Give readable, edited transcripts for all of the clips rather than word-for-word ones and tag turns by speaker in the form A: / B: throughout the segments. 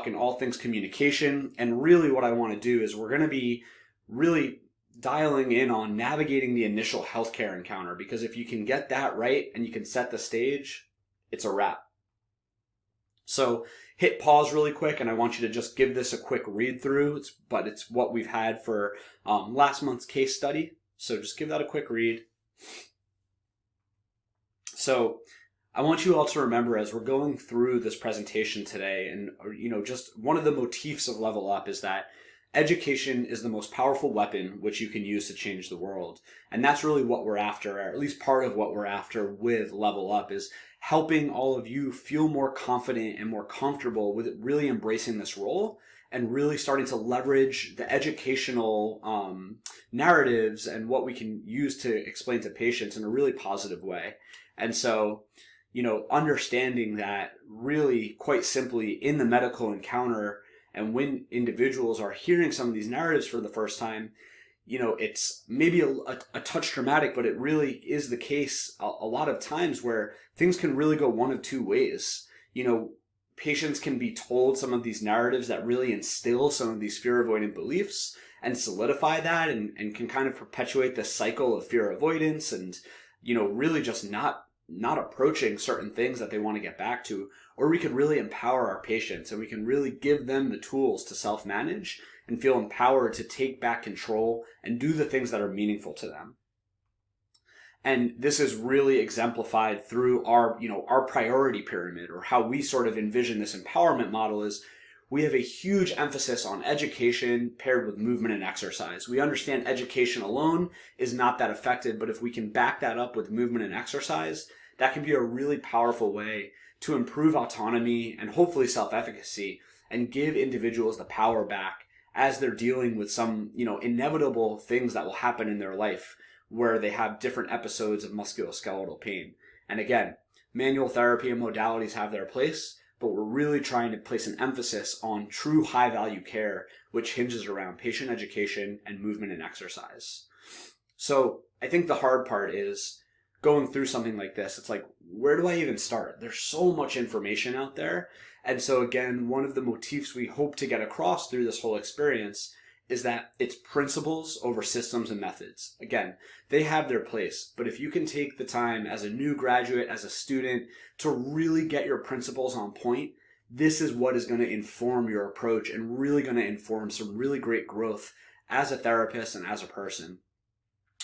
A: talking all things communication. And really what I want to do is we're going to be really dialing in on navigating the initial healthcare encounter, because if you can get that right and you can set the stage, it's a wrap. So hit pause really quick, and I want you to just give this a quick read through, but it's what we've had for last month's case study. So just give that a quick read. So I want you all to remember, as we're going through this presentation today, and just one of the motifs of Level Up is that education is the most powerful weapon which you can use to change the world. And that's really what we're after, or at least part of what we're after with Level Up, is helping all of you feel more confident and more comfortable with really embracing this role and really starting to leverage the educational narratives and what we can use to explain to patients in a really positive way. And so, understanding that really quite simply in the medical encounter, and when individuals are hearing some of these narratives for the first time, it's maybe a touch dramatic, but it really is the case a lot of times where things can really go one of two ways. Patients can be told some of these narratives that really instill some of these fear avoidant beliefs and solidify that and can kind of perpetuate this cycle of fear avoidance and, really just not approaching certain things that they want to get back to. Or we could really empower our patients and we can really give them the tools to self-manage and feel empowered to take back control and do the things that are meaningful to them. And this is really exemplified through our priority pyramid, or how we sort of envision this empowerment model is we have a huge emphasis on education paired with movement and exercise. We understand education alone is not that effective, but if we can back that up with movement and exercise, that can be a really powerful way to improve autonomy and hopefully self-efficacy and give individuals the power back as they're dealing with some, inevitable things that will happen in their life where they have different episodes of musculoskeletal pain. And again, manual therapy and modalities have their place, but we're really trying to place an emphasis on true high-value care, which hinges around patient education and movement and exercise. So I think the hard part is going through something like this. It's like, where do I even start? There's so much information out there. And so again, one of the motifs we hope to get across through this whole experience is that it's principles over systems and methods. Again, they have their place, but if you can take the time as a new graduate, as a student, to really get your principles on point, this is what is going to inform your approach and really going to inform some really great growth as a therapist and as a person.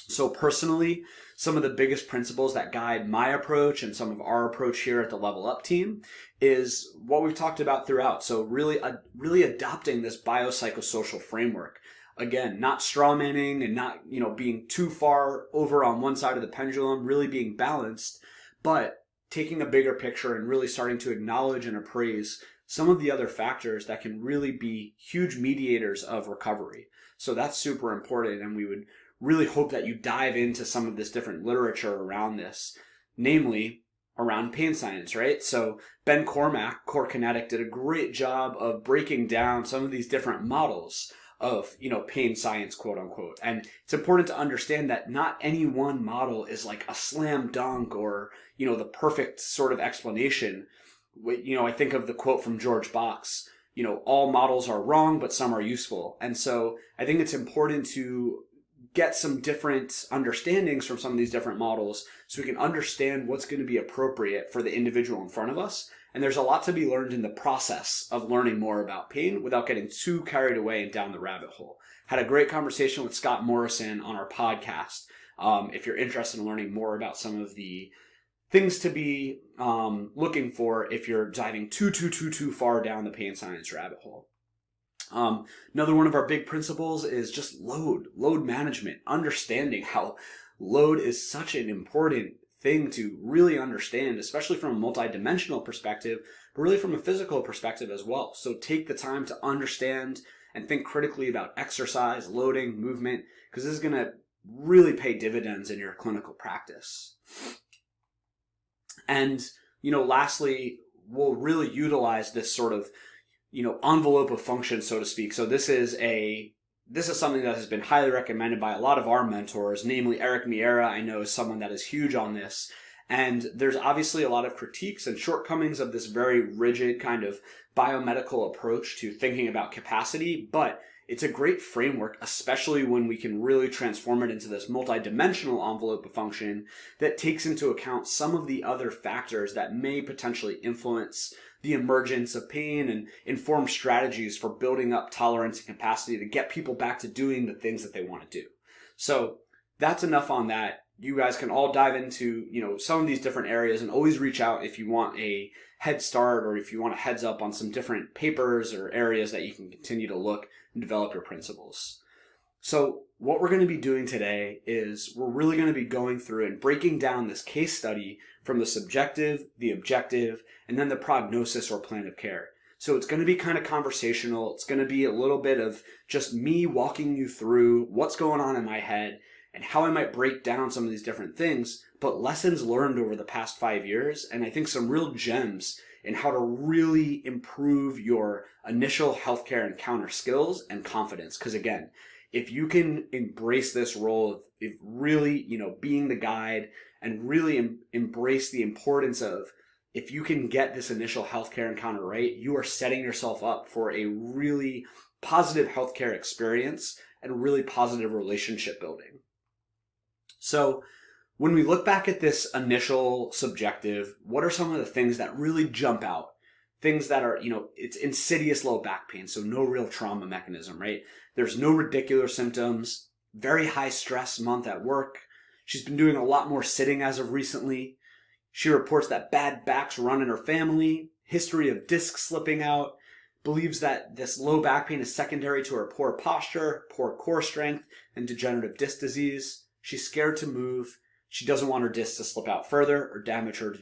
A: So personally, some of the biggest principles that guide my approach and some of our approach here at the Level Up team is what we've talked about throughout. So really adopting this biopsychosocial framework. Again, not strawmanning and not, being too far over on one side of the pendulum, really being balanced, but taking a bigger picture and really starting to acknowledge and appraise some of the other factors that can really be huge mediators of recovery. So that's super important, and we would really hope that you dive into some of this different literature around this, namely around pain science, right? So Ben Cormack, Core Kinetic, did a great job of breaking down some of these different models of, pain science, quote unquote. And it's important to understand that not any one model is like a slam dunk or, the perfect sort of explanation. I think of the quote from George Box, all models are wrong, but some are useful. And so I think it's important to get some different understandings from some of these different models so we can understand what's going to be appropriate for the individual in front of us. And there's a lot to be learned in the process of learning more about pain without getting too carried away and down the rabbit hole. Had a great conversation with Scott Morrison on our podcast. If you're interested in learning more about some of the things to be looking for if you're diving too far down the pain science rabbit hole. Another one of our big principles is just load management, understanding how load is such an important thing to really understand, especially from a multidimensional perspective, but really from a physical perspective as well. So take the time to understand and think critically about exercise, loading, movement, because this is going to really pay dividends in your clinical practice. And, lastly, we'll really utilize this sort of envelope of function, so to speak. So this is something that has been highly recommended by a lot of our mentors, namely Eric Miera, I know, is someone that is huge on this. And there's obviously a lot of critiques and shortcomings of this very rigid kind of biomedical approach to thinking about capacity, but it's a great framework, especially when we can really transform it into this multidimensional envelope of function that takes into account some of the other factors that may potentially influence the emergence of pain and inform strategies for building up tolerance and capacity to get people back to doing the things that they want to do. So that's enough on that. You guys can all dive into, some of these different areas, and always reach out if you want a head start or if you want a heads up on some different papers or areas that you can continue to look and develop your principles. So what we're going to be doing today is we're really going to be going through and breaking down this case study from the subjective, the objective, and then the prognosis or plan of care. So it's going to be kind of conversational. It's going to be a little bit of just me walking you through what's going on in my head and how I might break down some of these different things, but lessons learned over the past 5 years, and I think some real gems in how to really improve your initial healthcare encounter skills and confidence. Because again, if you can embrace this role of really, being the guide and really embrace the importance of, if you can get this initial healthcare encounter right, you are setting yourself up for a really positive healthcare experience and really positive relationship building. So when we look back at this initial subjective, what are some of the things that really jump out? Things that are, it's insidious low back pain, so no real trauma mechanism, right? There's no ridiculous symptoms, very high stress month at work. She's been doing a lot more sitting as of recently. She reports that bad backs run in her family, history of disc slipping out, believes that this low back pain is secondary to her poor posture, poor core strength, and degenerative disc disease. She's scared to move. She doesn't want her discs to slip out further or damage her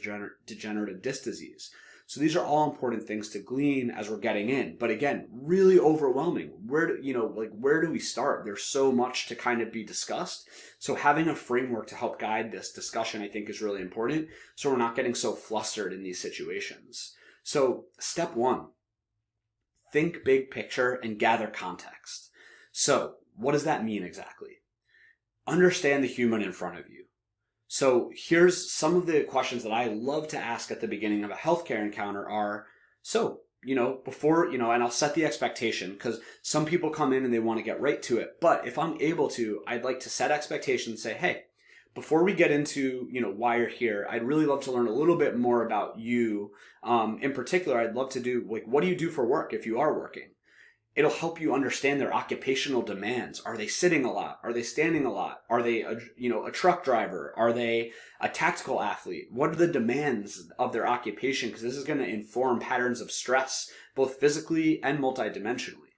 A: degenerative disc disease. So these are all important things to glean as we're getting in. But again, really overwhelming. Where do we start? There's so much to kind of be discussed. So having a framework to help guide this discussion, I think, is really important. So we're not getting so flustered in these situations. So step 1, think big picture and gather context. So what does that mean exactly? Understand the human in front of you. So here's some of the questions that I love to ask at the beginning of a healthcare encounter are, before, and I'll set the expectation, because some people come in and they want to get right to it. But if I'm able to, I'd like to set expectations and say, hey, before we get into, why you're here, I'd really love to learn a little bit more about you. In particular, I'd love to do, what do you do for work if you are working? It'll help you understand their occupational demands. Are they sitting a lot? Are they standing a lot? Are they a truck driver? Are they a tactical athlete? What are the demands of their occupation? Because this is going to inform patterns of stress, both physically and multidimensionally.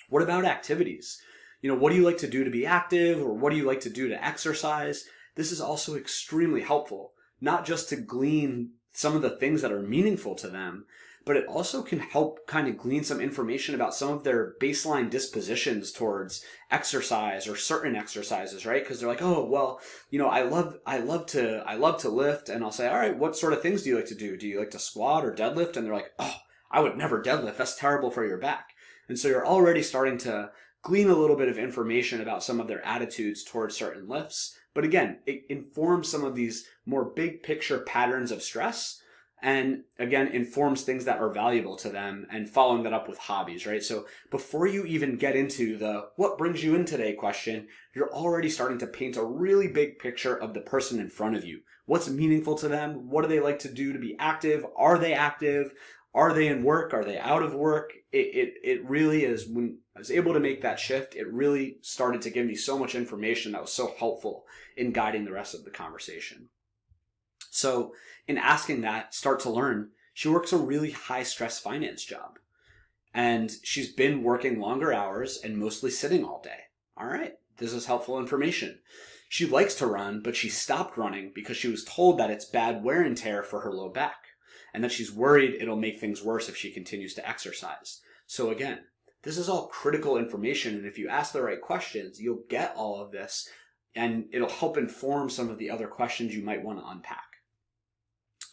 A: What about activities? What do you like to do to be active, or what do you like to do to exercise? This is also extremely helpful, not just to glean some of the things that are meaningful to them, but it also can help kind of glean some information about some of their baseline dispositions towards exercise or certain exercises, right? Because they're like, oh, well, I love to lift, and I'll say, all right, what sort of things do you like to do? Do you like to squat or deadlift? And they're like, oh, I would never deadlift. That's terrible for your back. And so you're already starting to glean a little bit of information about some of their attitudes towards certain lifts. But again, it informs some of these more big picture patterns of stress, and again, informs things that are valuable to them, and following that up with hobbies, right? So before you even get into the what brings you in today question, you're already starting to paint a really big picture of the person in front of you. What's meaningful to them? What do they like to do to be active? Are they active? Are they in work? Are they out of work? It really is, when I was able to make that shift, it really started to give me so much information that was so helpful in guiding the rest of the conversation. So in asking that, start to learn, she works a really high stress finance job, and she's been working longer hours and mostly sitting all day. All right, this is helpful information. She likes to run, but she stopped running because she was told that it's bad wear and tear for her low back, and that she's worried it'll make things worse if she continues to exercise. So again, this is all critical information, and if you ask the right questions, you'll get all of this, and it'll help inform some of the other questions you might want to unpack.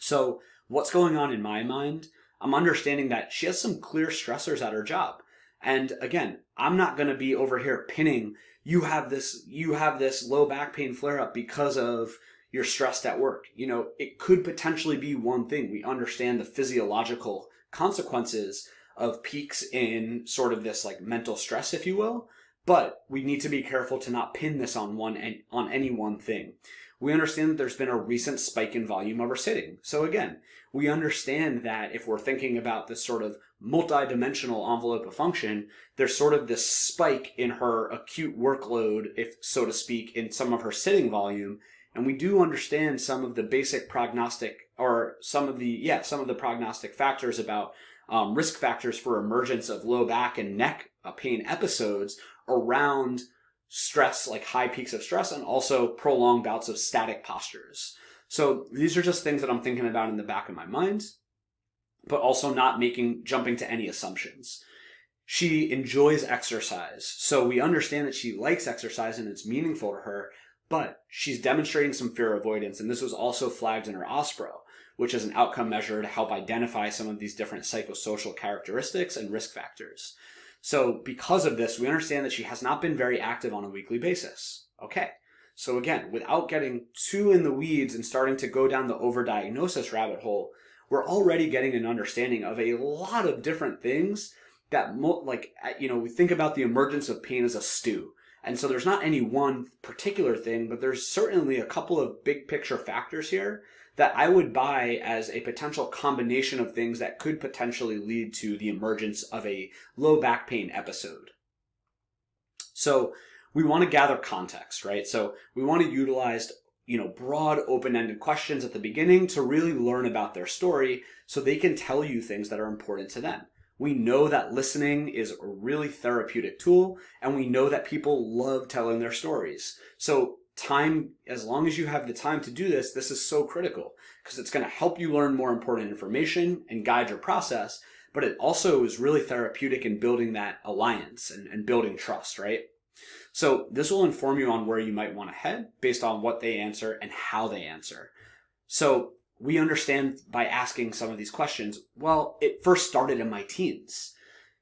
A: So what's going on in my mind? I'm understanding that she has some clear stressors at her job. And again, I'm not going to be over here pinning, you have this low back pain flare up because of, you're stressed at work. It could potentially be one thing. We understand the physiological consequences of peaks in sort of this like mental stress, if you will, but we need to be careful to not pin this on any one thing. We understand that there's been a recent spike in volume of her sitting. So again, we understand that if we're thinking about this sort of multi-dimensional envelope of function, there's sort of this spike in her acute workload, if so to speak, in some of her sitting volume. And we do understand some of the basic prognostic, or some of the prognostic factors about risk factors for emergence of low back and neck pain episodes around stress, like high peaks of stress, and also prolonged bouts of static postures. So these are just things that I'm thinking about in the back of my mind, but also not jumping to any assumptions. She enjoys exercise. So we understand that she likes exercise and it's meaningful to her, but she's demonstrating some fear avoidance. And this was also flagged in her OSPRO, which is an outcome measure to help identify some of these different psychosocial characteristics and risk factors. So because of this, we understand that she has not been very active on a weekly basis. Okay. So again, without getting too in the weeds and starting to go down the overdiagnosis rabbit hole, we're already getting an understanding of a lot of different things that, we think about the emergence of pain as a stew. And so there's not any one particular thing, but there's certainly a couple of big picture factors here that I would buy as a potential combination of things that could potentially lead to the emergence of a low back pain episode. So we want to gather context, right? So we want to utilize, broad open-ended questions at the beginning to really learn about their story so they can tell you things that are important to them. We know that listening is a really therapeutic tool, and we know that people love telling their stories. So as long as you have the time to do this, this is so critical because it's going to help you learn more important information and guide your process, but it also is really therapeutic in building that alliance and building trust, right? So this will inform you on where you might want to head based on what they answer and how they answer. So we understand by asking some of these questions, well, it first started in my teens.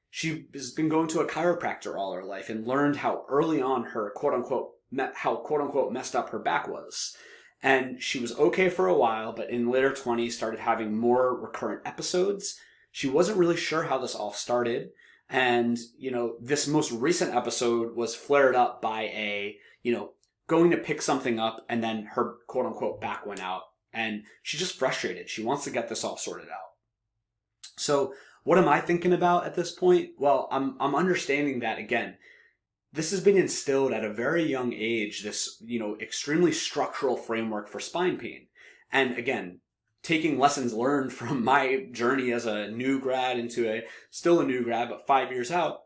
A: She has been going to a chiropractor all her life and learned how early on her quote unquote messed up her back was. And she was okay for a while, but in later 20s started having more recurrent episodes. She wasn't really sure how this all started. And, this most recent episode was flared up by going to pick something up and then her quote unquote back went out. And she's just frustrated. She wants to get this all sorted out. So what am I thinking about at this point? Well, I'm understanding that, again, this has been instilled at a very young age, this, extremely structural framework for spine pain. And again, taking lessons learned from my journey as a new grad still a new grad, but 5 years out,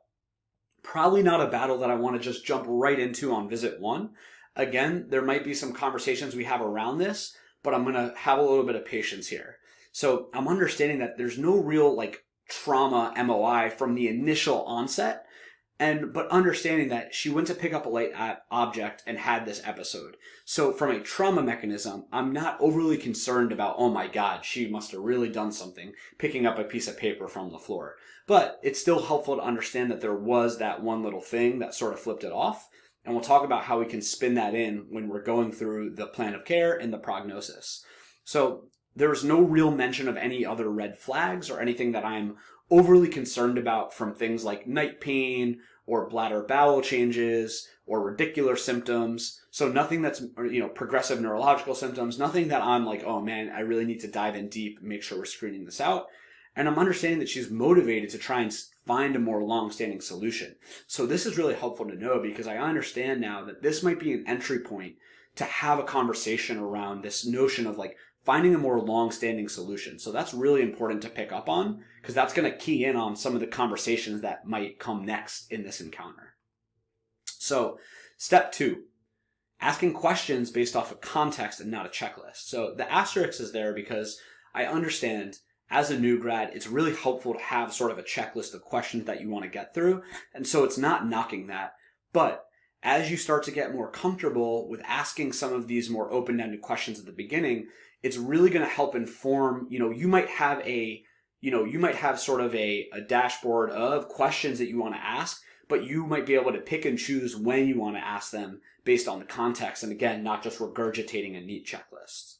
A: probably not a battle that I want to just jump right into on visit one. Again, there might be some conversations we have around this, but I'm going to have a little bit of patience here. So I'm understanding that there's no real trauma MOI from the initial onset, but understanding that she went to pick up a light object and had this episode. So from a trauma mechanism, I'm not overly concerned about, oh my God, she must have really done something picking up a piece of paper from the floor. But it's still helpful to understand that there was that one little thing that sort of flipped it off. And we'll talk about how we can spin that in when we're going through the plan of care and the prognosis. So there's no real mention of any other red flags or anything that I'm overly concerned about from things like night pain or bladder bowel changes or radicular symptoms. So nothing that's, progressive neurological symptoms, nothing that I'm like, oh man, I really need to dive in deep and make sure we're screening this out. And I'm understanding that she's motivated to try and find a more long-standing solution. So this is really helpful to know because I understand now that this might be an entry point to have a conversation around this notion of finding a more long-standing solution. So that's really important to pick up on because that's going to key in on some of the conversations that might come next in this encounter. So step 2, asking questions based off of context and not a checklist. So the asterisk is there because I understand as a new grad, it's really helpful to have sort of a checklist of questions that you want to get through. And so it's not knocking that, but as you start to get more comfortable with asking some of these more open-ended questions at the beginning, it's really going to help inform, you might have sort of a dashboard of questions that you want to ask, but you might be able to pick and choose when you want to ask them based on the context. And again, not just regurgitating a neat checklist.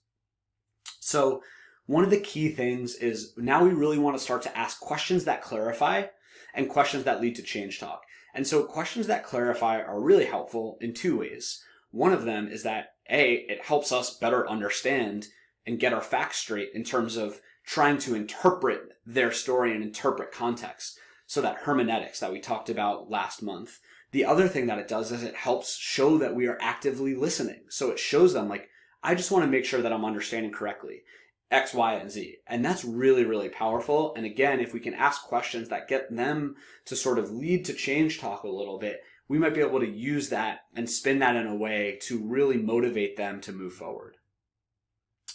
A: So one of the key things is now we really want to start to ask questions that clarify and questions that lead to change talk. And so questions that clarify are really helpful in two ways. One of them is that it helps us better understand and get our facts straight in terms of trying to interpret their story and interpret context. So that hermeneutics that we talked about last month. The other thing that it does is it helps show that we are actively listening. So it shows them like, I just want to make sure that I'm understanding correctly X, Y, and Z. And that's really, really powerful. And again, if we can ask questions that get them to sort of lead to change talk a little bit, we might be able to use that and spin that in a way to really motivate them to move forward.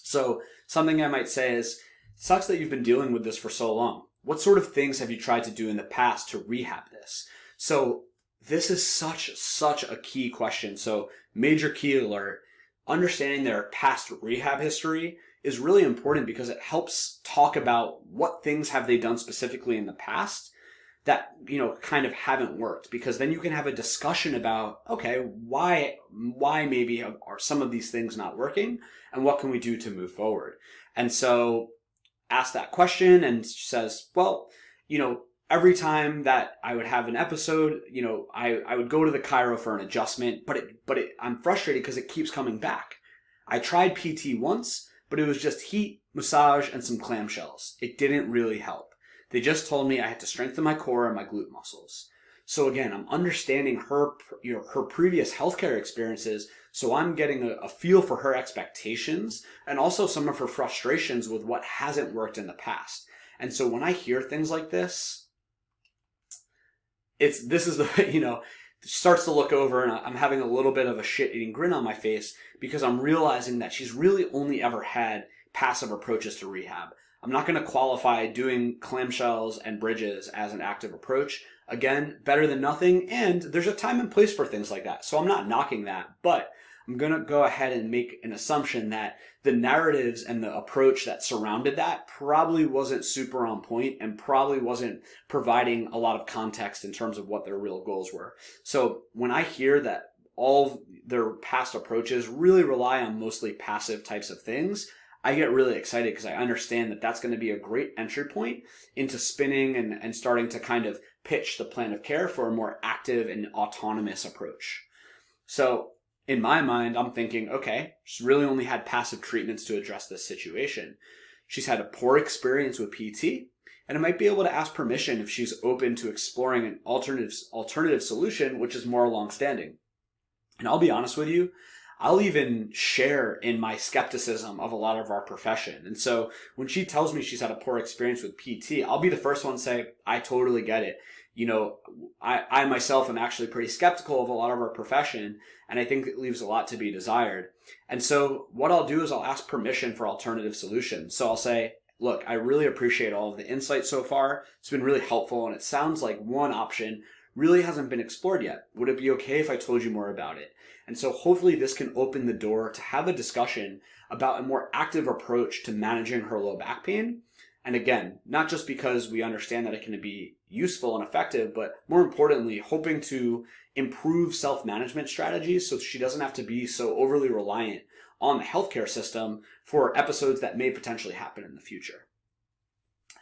A: So something I might say is, sucks that you've been dealing with this for so long. What sort of things have you tried to do in the past to rehab this? So this is such a key question. So major key alert, understanding their past rehab history is really important because it helps talk about what things have they done specifically in the past that, kind of haven't worked, because then you can have a discussion about, okay, why maybe are some of these things not working and what can we do to move forward? And so ask that question, and she says, well, every time that I would have an episode, I would go to the chiro for an adjustment, but I'm frustrated because it keeps coming back. I tried PT once, but it was just heat, massage, and some clamshells. It didn't really help. They just told me I had to strengthen my core and my glute muscles. So again, I'm understanding her previous healthcare experiences, so I'm getting a feel for her expectations and also some of her frustrations with what hasn't worked in the past. And so when I hear things like this, starts to look over, and I'm having a little bit of a shit-eating grin on my face because I'm realizing that she's really only ever had passive approaches to rehab. I'm not going to qualify doing clamshells and bridges as an active approach. Again, better than nothing, and there's a time and place for things like that. So I'm not knocking that, but I'm going to go ahead and make an assumption that the narratives and the approach that surrounded that probably wasn't super on point and probably wasn't providing a lot of context in terms of what their real goals were. So when I hear that all their past approaches really rely on mostly passive types of things, I get really excited because I understand that that's going to be a great entry point into spinning and starting to kind of pitch the plan of care for a more active and autonomous approach. So in my mind, I'm thinking, okay, she's really only had passive treatments to address this situation. She's had a poor experience with PT, and I might be able to ask permission if she's open to exploring an alternative solution, which is more long-standing. And I'll be honest with you, I'll even share in my skepticism of a lot of our profession. And so when she tells me she's had a poor experience with PT, I'll be the first one to say, I totally get it. I myself am actually pretty skeptical of a lot of our profession, and I think it leaves a lot to be desired. And so what I'll do is I'll ask permission for alternative solutions. So I'll say, look, I really appreciate all of the insight so far. It's been really helpful, and it sounds like one option really hasn't been explored yet. Would it be okay if I told you more about it? And so hopefully this can open the door to have a discussion about a more active approach to managing her low back pain. And again, not just because we understand that it can be useful and effective, but more importantly, hoping to improve self-management strategies so she doesn't have to be so overly reliant on the healthcare system for episodes that may potentially happen in the future.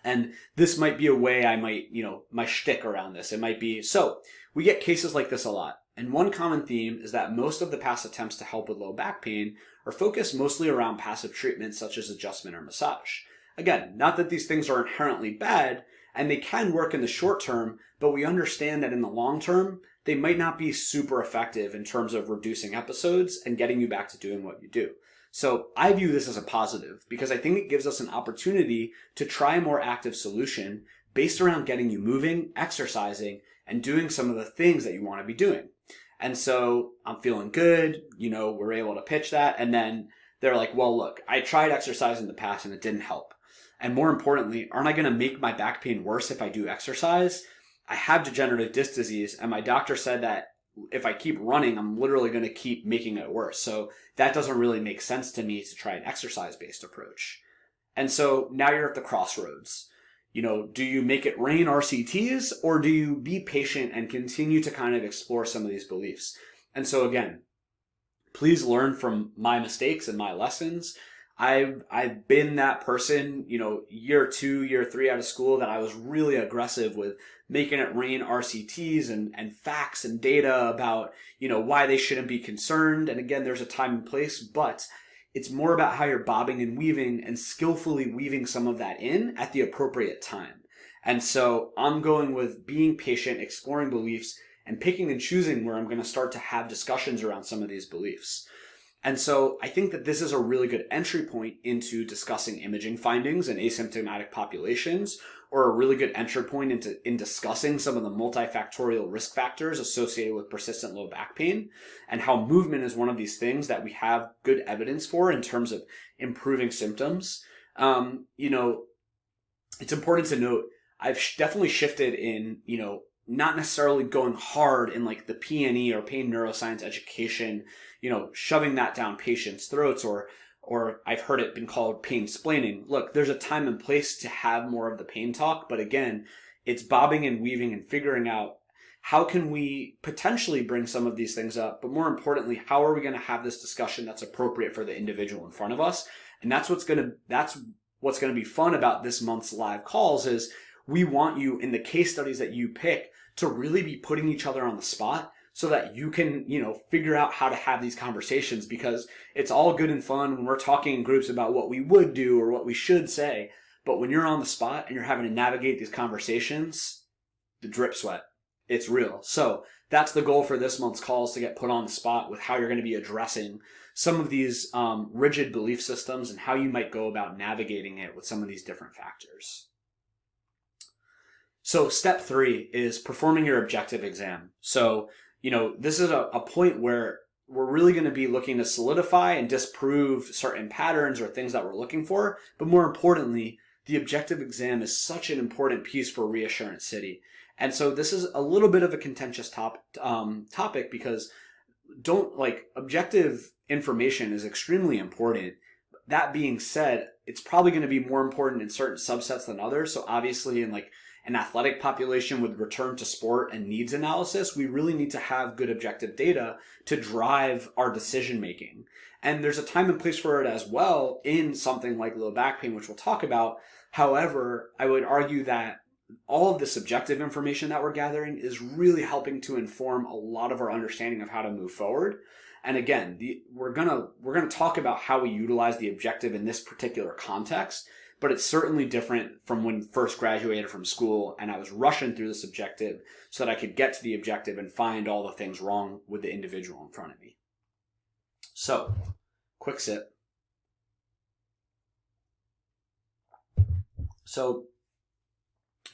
A: And this might be a way I might, my shtick around this. It might be, so we get cases like this a lot. And one common theme is that most of the past attempts to help with low back pain are focused mostly around passive treatments such as adjustment or massage. Again, not that these things are inherently bad, and they can work in the short term, but we understand that in the long term, they might not be super effective in terms of reducing episodes and getting you back to doing what you do. So I view this as a positive because I think it gives us an opportunity to try a more active solution based around getting you moving, exercising, and doing some of the things that you want to be doing. And so I'm feeling good, we're able to pitch that. And then they're like, well, look, I tried exercise in the past and it didn't help. And more importantly, aren't I going to make my back pain worse if I do exercise? I have degenerative disc disease, and my doctor said that if I keep running, I'm literally going to keep making it worse. So that doesn't really make sense to me to try an exercise-based approach. And so now you're at the crossroads. Do you make it rain RCTs, or do you be patient and continue to kind of explore some of these beliefs? And so again, please learn from my mistakes and my lessons. I've been that person, year 2, year 3 out of school, that I was really aggressive with making it rain RCTs and facts and data about, why they shouldn't be concerned. And again, there's a time and place, but it's more about how you're bobbing and weaving and skillfully weaving some of that in at the appropriate time. And so I'm going with being patient, exploring beliefs, and picking and choosing where I'm going to start to have discussions around some of these beliefs. And so I think that this is a really good entry point into discussing imaging findings in asymptomatic populations, or a really good entry point in discussing some of the multifactorial risk factors associated with persistent low back pain, and how movement is one of these things that we have good evidence for in terms of improving symptoms. It's important to note, I've definitely shifted in, not necessarily going hard in like the PNE or pain neuroscience education, shoving that down patients' throats, or I've heard it been called pain splaining. Look, there's a time and place to have more of the pain talk, but again, it's bobbing and weaving and figuring out how can we potentially bring some of these things up, but more importantly, how are we going to have this discussion that's appropriate for the individual in front of us? And that's what's going to be fun about this month's live calls is we want you, in the case studies that you pick, to really be putting each other on the spot so that you can, figure out how to have these conversations, because it's all good and fun when we're talking in groups about what we would do or what we should say. But when you're on the spot and you're having to navigate these conversations, the drip sweat, it's real. So that's the goal for this month's calls, to get put on the spot with how you're going to be addressing some of these rigid belief systems and how you might go about navigating it with some of these different factors. So step 3 is performing your objective exam. So, this is a point where we're really going to be looking to solidify and disprove certain patterns or things that we're looking for. But more importantly, the objective exam is such an important piece for Reassurance City. And so this is a little bit of a contentious topic, because objective information is extremely important. That being said, it's probably going to be more important in certain subsets than others. So obviously in an athletic population with return to sport and needs analysis, we really need to have good objective data to drive our decision making. And there's a time and place for it as well in something like low back pain, which we'll talk about. However, I would argue that all of the subjective information that we're gathering is really helping to inform a lot of our understanding of how to move forward. And again, we're gonna talk about how we utilize the objective in this particular context, but it's certainly different from when first graduated from school and I was rushing through the subjective so that I could get to the objective and find all the things wrong with the individual in front of me. So, quick sip. So,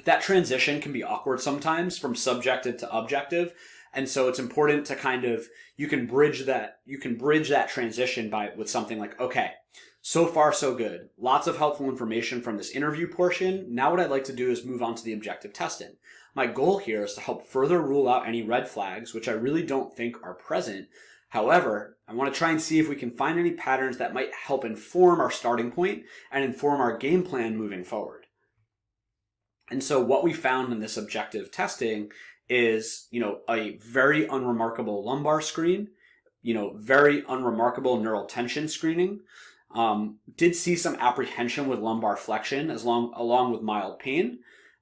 A: that transition can be awkward sometimes from subjective to objective. And so it's important to you can bridge that transition with something like, okay, so far so good. Lots of helpful information from this interview portion. Now what I'd like to do is move on to the objective testing. My goal here is to help further rule out any red flags, which I really don't think are present. However, I want to try and see if we can find any patterns that might help inform our starting point and inform our game plan moving forward. And so what we found in this objective testing is, a very unremarkable lumbar screen, very unremarkable neural tension screening. Did see some apprehension with lumbar flexion along with mild pain.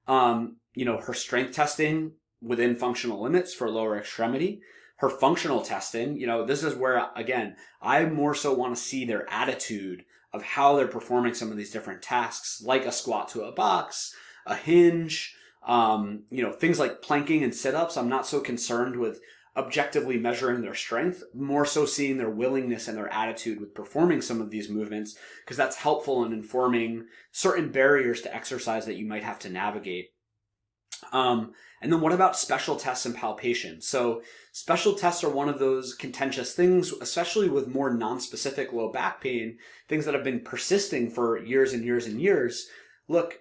A: Her strength testing within functional limits for lower extremity. Her functional testing, this is where, again, I more so want to see their attitude of how they're performing some of these different tasks, like a squat to a box, a hinge, things like planking and sit-ups. I'm not so concerned with objectively measuring their strength, more so seeing their willingness and their attitude with performing some of these movements, because that's helpful in informing certain barriers to exercise that you might have to navigate. And then what about special tests and palpation? So special tests are one of those contentious things, especially with more non-specific low back pain, things that have been persisting for years and years and years. Look,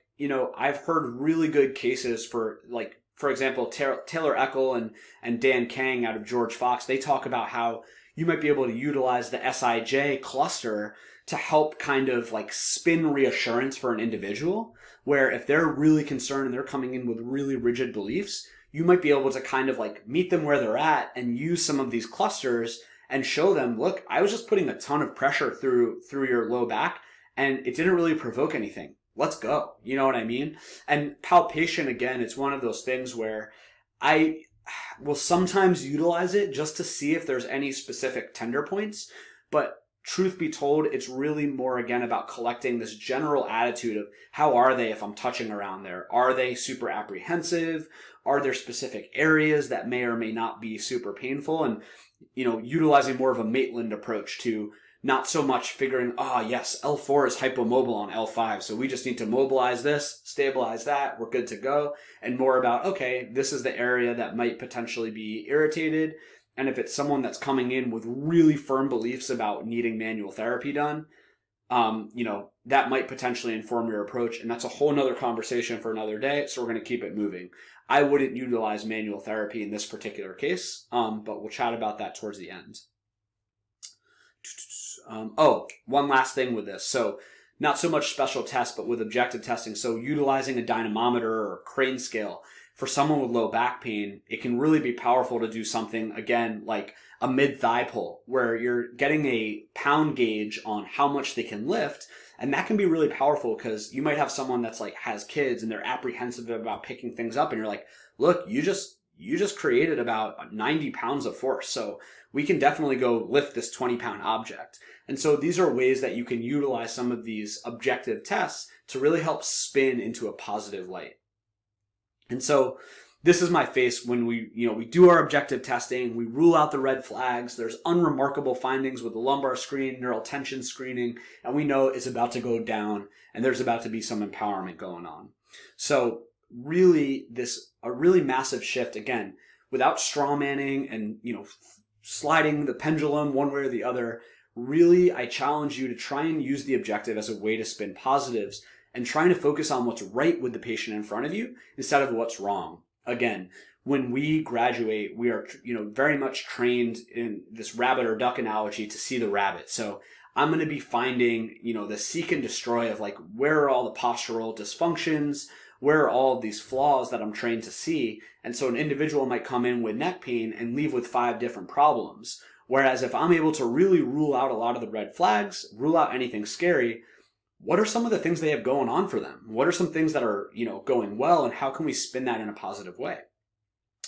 A: I've heard really good cases for example, Taylor Eckel and Dan Kang out of George Fox. They talk about how, you might be able to utilize the SIJ cluster to help kind of like spin reassurance for an individual, where if they're really concerned and they're coming in with really rigid beliefs, you might be able to kind of like meet them where they're at and use some of these clusters and show them, look, I was just putting a ton of pressure through your low back and it didn't really provoke anything. Let's go. You know what I mean? And palpation, again, it's one of those things where I will sometimes utilize it just to see if there's any specific tender points. But truth be told, it's really more, again, about collecting this general attitude of how are they if I'm touching around there? Are they super apprehensive? Are there specific areas that may or may not be super painful? And, utilizing more of a Maitland approach to not so much figuring, yes, L4 is hypomobile on L5, so we just need to mobilize this, stabilize that, we're good to go. And more about, okay, this is the area that might potentially be irritated. And if it's someone that's coming in with really firm beliefs about needing manual therapy done, that might potentially inform your approach. And that's a whole nother conversation for another day. So we're going to keep it moving. I wouldn't utilize manual therapy in this particular case, but we'll chat about that towards the end. One last thing with this. So not so much special tests, but with objective testing. So utilizing a dynamometer or crane scale for someone with low back pain, it can really be powerful to do something, again, like a mid-thigh pull, where you're getting a pound gauge on how much they can lift. And that can be really powerful because you might have someone that's like has kids and they're apprehensive about picking things up. And you're like, look, you just created about 90 pounds of force. So we can definitely go lift this 20-pound object. And so these are ways that you can utilize some of these objective tests to really help spin into a positive light. And so this is my face when we do our objective testing, we rule out the red flags, there's unremarkable findings with the lumbar screen, neural tension screening, and we know it's about to go down and there's about to be some empowerment going on. So really a really massive shift, again, without straw manning and, sliding the pendulum one way or the other. Really, I challenge you to try and use the objective as a way to spin positives and trying to focus on what's right with the patient in front of you instead of what's wrong. Again, when we graduate, we are, very much trained in this rabbit or duck analogy to see the rabbit. So I'm going to be finding, the seek and destroy of like, where are all the postural dysfunctions? Where are all of these flaws that I'm trained to see? And so an individual might come in with neck pain and leave with 5 different problems. Whereas if I'm able to really rule out a lot of the red flags, rule out anything scary, what are some of the things they have going on for them? What are some things that are, going well, and how can we spin that in a positive way?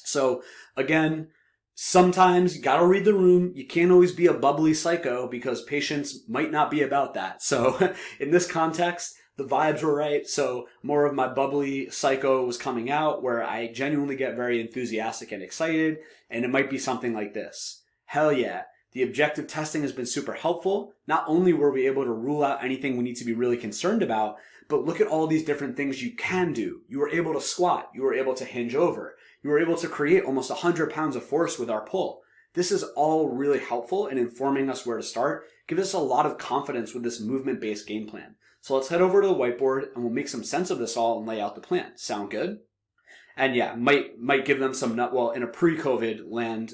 A: So again, sometimes you got to read the room. You can't always be a bubbly psycho because patients might not be about that. So in this context, the vibes were right. So more of my bubbly psycho was coming out where I genuinely get very enthusiastic and excited. And it might be something like this. Hell yeah. The objective testing has been super helpful. Not only were we able to rule out anything we need to be really concerned about, but look at all these different things you can do. You were able to squat. You were able to hinge over. You were able to create almost 100 pounds of force with our pull. This is all really helpful in informing us where to start. Give us a lot of confidence with this movement-based game plan. So let's head over to the whiteboard and we'll make some sense of this all and lay out the plan. Sound good? And yeah, might give them some in a pre-COVID land,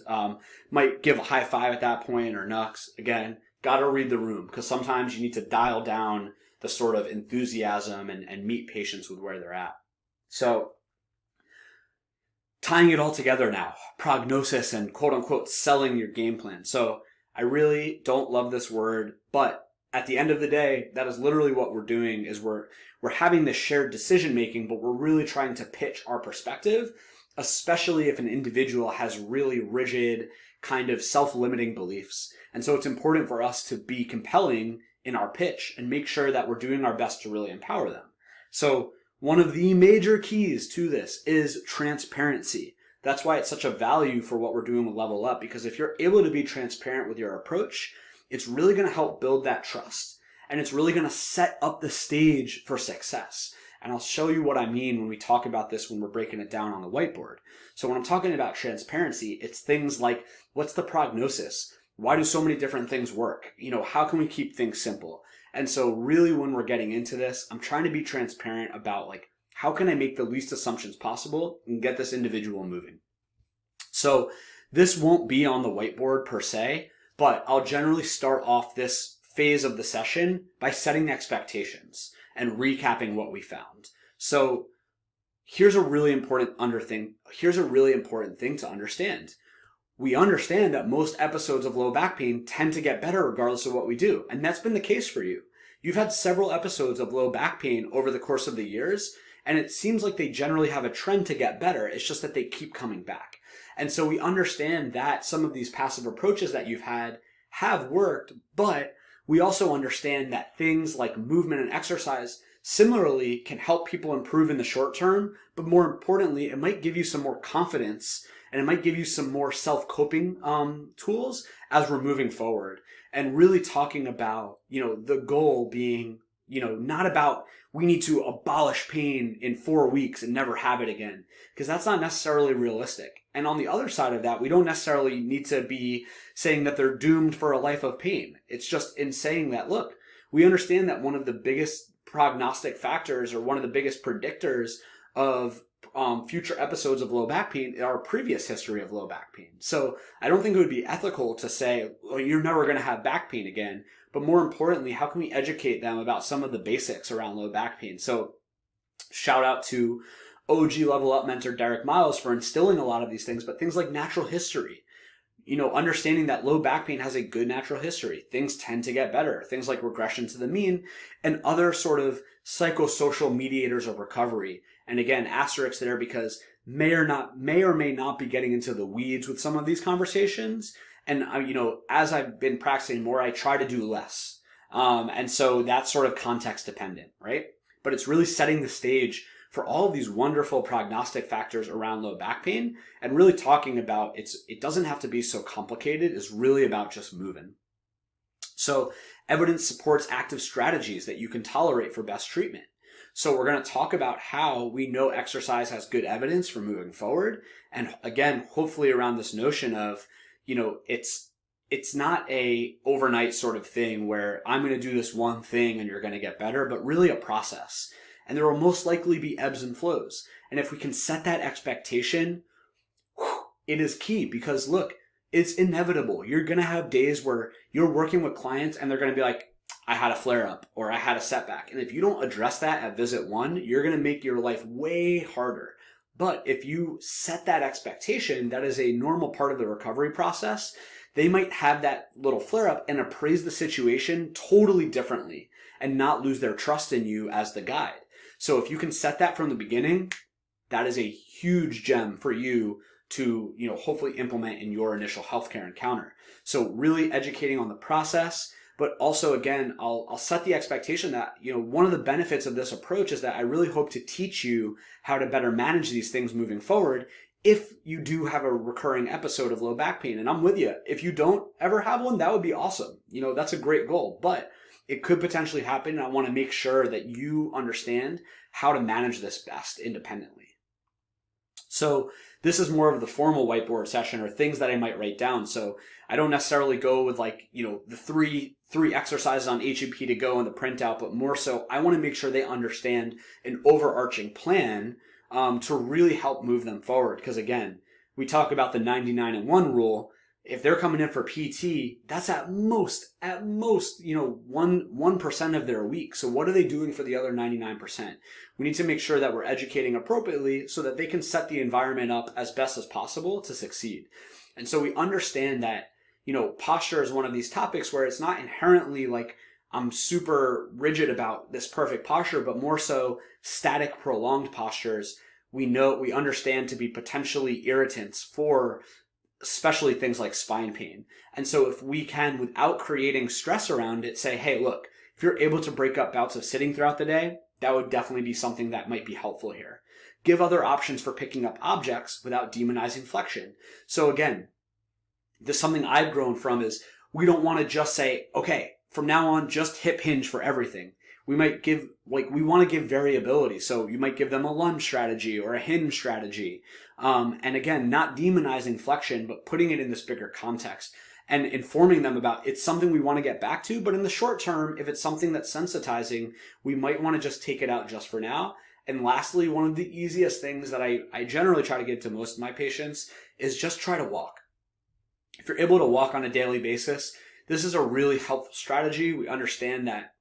A: might give a high five at that point or knucks. Again, gotta read the room because sometimes you need to dial down the sort of enthusiasm and meet patients with where they're at. So tying it all together now, prognosis and quote unquote selling your game plan. So I really don't love this word, but at the end of the day, that is literally what we're doing is we're having this shared decision making, but we're really trying to pitch our perspective, especially if an individual has really rigid kind of self-limiting beliefs. And so it's important for us to be compelling in our pitch and make sure that we're doing our best to really empower them. So one of the major keys to this is transparency. That's why it's such a value for what we're doing with Level Up, because if you're able to be transparent with your approach, it's really going to help build that trust. And it's really going to set up the stage for success. And I'll show you what I mean when we talk about this when we're breaking it down on the whiteboard. So when I'm talking about transparency, it's things like, what's the prognosis? Why do so many different things work? How can we keep things simple? And so really when we're getting into this, I'm trying to be transparent about like, how can I make the least assumptions possible and get this individual moving? So this won't be on the whiteboard per se, but I'll generally start off this phase of the session by setting expectations and recapping what we found. So here's a really important thing to understand. We understand that most episodes of low back pain tend to get better regardless of what we do. And that's been the case for you. You've had several episodes of low back pain over the course of the years, and it seems like they generally have a trend to get better. It's just that they keep coming back. And so we understand that some of these passive approaches that you've had have worked, but we also understand that things like movement and exercise similarly can help people improve in the short term, but more importantly, it might give you some more confidence and it might give you some more self-coping tools as we're moving forward. And really talking about, the goal being, not about we need to abolish pain in 4 weeks and never have it again, because that's not necessarily realistic. And on the other side of that, we don't necessarily need to be saying that they're doomed for a life of pain. It's just in saying that, look, we understand that one of the biggest prognostic factors or one of the biggest predictors of future episodes of low back pain are previous history of low back pain. So I don't think it would be ethical to say, well, you're never going to have back pain again. But more importantly, how can we educate them about some of the basics around low back pain? So shout out to OG Level Up mentor Derek Miles for instilling a lot of these things, but things like natural history. Understanding that low back pain has a good natural history. Things tend to get better. Things like regression to the mean and other sort of psychosocial mediators of recovery. And again, asterisks there because may or may not be getting into the weeds with some of these conversations. And, as I've been practicing more, I try to do less. And so that's sort of context dependent, right? But it's really setting the stage for all of these wonderful prognostic factors around low back pain and really talking about it doesn't have to be so complicated. It's really about just moving. So evidence supports active strategies that you can tolerate for best treatment. So we're going to talk about how we know exercise has good evidence for moving forward. And again, hopefully around this notion of, it's not a overnight sort of thing where I'm going to do this one thing and you're going to get better, but really a process. And there will most likely be ebbs and flows. And if we can set that expectation, it is key because look, it's inevitable. You're going to have days where you're working with clients and they're going to be like, I had a flare up or I had a setback. And if you don't address that at visit 1, you're going to make your life way harder. But if you set that expectation, that is a normal part of the recovery process. They might have that little flare up and appraise the situation totally differently and not lose their trust in you as the guide. So if you can set that from the beginning, that is a huge gem for you to, hopefully implement in your initial healthcare encounter. So really educating on the process, but also again, I'll set the expectation that, one of the benefits of this approach is that I really hope to teach you how to better manage these things moving forward if you do have a recurring episode of low back pain. And I'm with you. If you don't ever have one, that would be awesome. That's a great goal, but it could potentially happen. And I want to make sure that you understand how to manage this best independently. So this is more of the formal whiteboard session or things that I might write down. So I don't necessarily go with the three exercises on HEP to go in the printout, but more so I want to make sure they understand an overarching plan to really help move them forward. Because again, we talk about the 99 and 1 rule. If they're coming in for PT, that's at most, 1% of their week. So what are they doing for the other 99%? We need to make sure that we're educating appropriately so that they can set the environment up as best as possible to succeed. And so we understand that, posture is one of these topics where it's not inherently like I'm super rigid about this perfect posture, but more so static, prolonged postures we understand to be potentially irritants for especially things like spine pain. And so if we can, without creating stress around it, say, hey, look, if you're able to break up bouts of sitting throughout the day, that would definitely be something that might be helpful here. Give other options for picking up objects without demonizing flexion. So again, this something I've grown from is we don't want to just say, okay, from now on, just hip hinge for everything. We might we want to give variability. So you might give them a lunge strategy or a hinge strategy. And again, not demonizing flexion, but putting it in this bigger context and informing them about it's something we want to get back to. But in the short term, if it's something that's sensitizing, we might want to just take it out just for now. And lastly, one of the easiest things that I generally try to give to most of my patients is just try to walk. If you're able to walk on a daily basis, this is a really helpful strategy. We understand that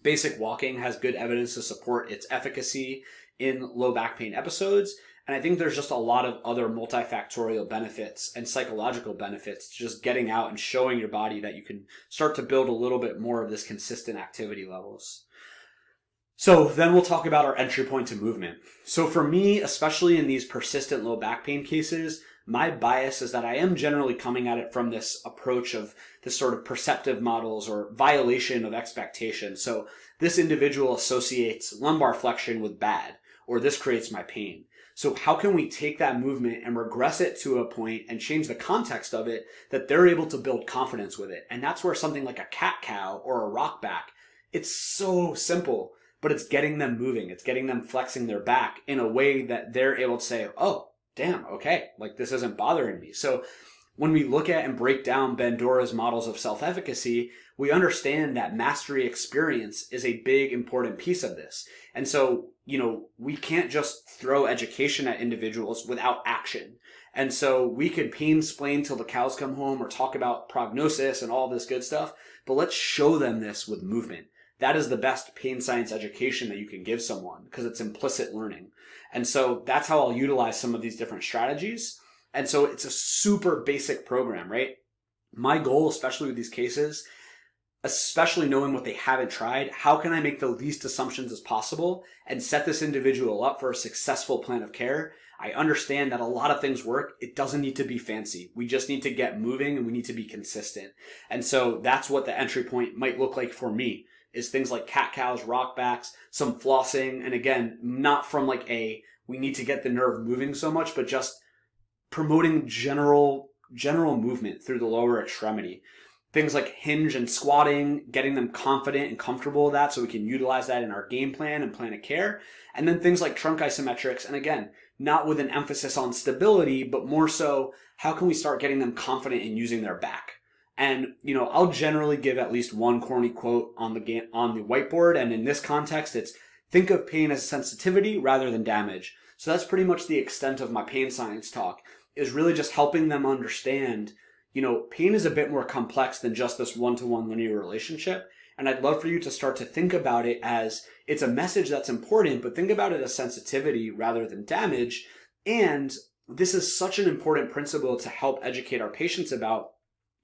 A: basic walking has good evidence to support its efficacy in low back pain episodes. And I think there's just a lot of other multifactorial benefits and psychological benefits to just getting out and showing your body that you can start to build a little bit more of this consistent activity levels. So then we'll talk about our entry point to movement. So for me, especially in these persistent low back pain cases, my bias is that I am generally coming at it from this approach of this sort of perceptive models or violation of expectation. So this individual associates lumbar flexion with bad, or this creates my pain. So how can we take that movement and regress it to a point and change the context of it that they're able to build confidence with it? And that's where something like a cat-cow or a rock back, it's so simple, but it's getting them moving. It's getting them flexing their back in a way that they're able to say, oh, damn, okay, like this isn't bothering me. So when we look at and break down Bandora's models of self-efficacy, we understand that mastery experience is a big, important piece of this. And so, we can't just throw education at individuals without action. And so we could pain-splain till the cows come home or talk about prognosis and all this good stuff, but let's show them this with movement. That is the best pain science education that you can give someone because it's implicit learning. And so that's how I'll utilize some of these different strategies. And so it's a super basic program, right? My goal, especially with these cases, especially knowing what they haven't tried, how can I make the least assumptions as possible and set this individual up for a successful plan of care? I understand that a lot of things work. It doesn't need to be fancy. We just need to get moving and we need to be consistent. And so that's what the entry point might look like for me, is things like cat-cows, rock backs, some flossing, and again, not from like we need to get the nerve moving so much, but just promoting general movement through the lower extremity. Things like hinge and squatting, getting them confident and comfortable with that so we can utilize that in our game plan and plan of care. And then things like trunk isometrics, and again, not with an emphasis on stability, but more so, how can we start getting them confident in using their back? And, I'll generally give at least one corny quote on the whiteboard. And in this context, it's think of pain as sensitivity rather than damage. So that's pretty much the extent of my pain science talk, is really just helping them understand, pain is a bit more complex than just this one-to-one linear relationship. And I'd love for you to start to think about it as it's a message that's important, but think about it as sensitivity rather than damage. And this is such an important principle to help educate our patients about,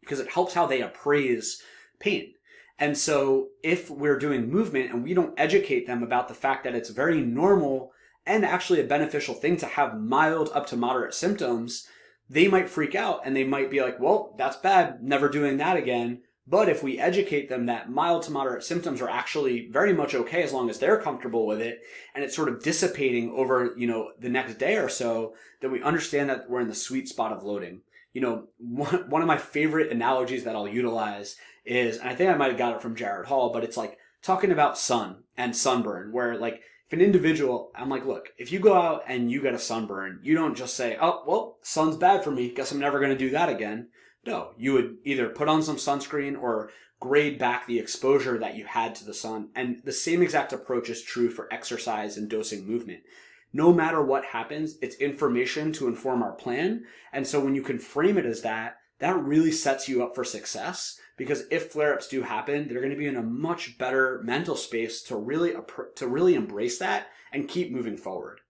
A: because it helps how they appraise pain. And so if we're doing movement and we don't educate them about the fact that it's very normal and actually a beneficial thing to have mild up to moderate symptoms, they might freak out and they might be like, well, that's bad, never doing that again. But if we educate them that mild to moderate symptoms are actually very much okay as long as they're comfortable with it, and it's sort of dissipating over, the next day or so, then we understand that we're in the sweet spot of loading. One of my favorite analogies that I'll utilize is, and I think I might have got it from Jared Hall, but it's like talking about sun and sunburn, where like if an individual, I'm like, look, if you go out and you get a sunburn, you don't just say, oh, well, sun's bad for me, guess I'm never going to do that again. No, you would either put on some sunscreen or grade back the exposure that you had to the sun. And the same exact approach is true for exercise and dosing movement. No matter what happens, it's information to inform our plan. And so when you can frame it as that really sets you up for success, because if flare-ups do happen, they're going to be in a much better mental space to really embrace that and keep moving forward.